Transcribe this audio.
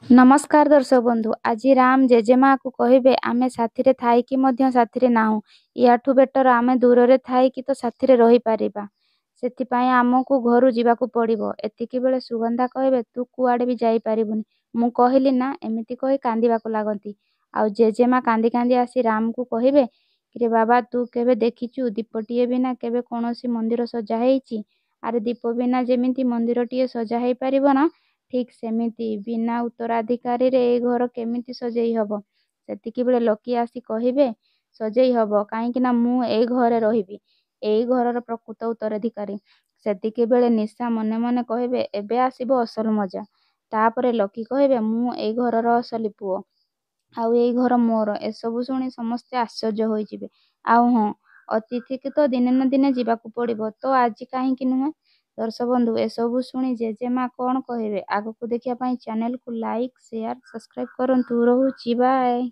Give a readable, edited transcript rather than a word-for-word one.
नमस्कार दर्शक बंधु आज राम जेजेमा को कहे आमे साथी थाईकी साथी नाहु याठू बेटर आमे दूर रे थाईकी तो साथी रही पारिबा सेथिपाई आमको घर जावाक पड़िबो। एतिकी बेले सुगंधा कहे तू कुआडे भी जाई पारिबुनी मु कहली ना एमिति कही कांदिबाक लागंती। आउ जेजेमा कांदी कांदी आसी राम को कहे कि बाबा तू केबे देखिचु दीपटीए बिना केबे कौनसी मंदिर सजा हेइची। आरे दीप बिना जेमिति मंदिरटीए सजा हेइ पारिबो ना ठीक सेमिति बिना उत्तराधिकारी रे ए घर केमिति सजेई हब। सेतिकी बेले लकी आसी कहिबे सजेई हब काईकि ना मु ए घरे रहिबी एई घरर प्रकृत उत्तराधिकारी। सेतिकी बेले निशा मने मने कहिबे एबे आसिबो असल मजा। तापरे लकी कहिबे मु एई घरर असली पुओ आउ एई घर मोर। एसबु शुणी समस्ते आश्चर्य होइजिबे। आउ हाँ अतिथि के तो दिने न दिने जीवाकू पड़िबो तो आज काहींकी नुहे। दर्शक बंधु एसबु शुणी जेजेमा कौन कहिबे आगकू देखिया पाई चैनल को लाइक शेयर सब्सक्राइब करंतु। रहुची बाय।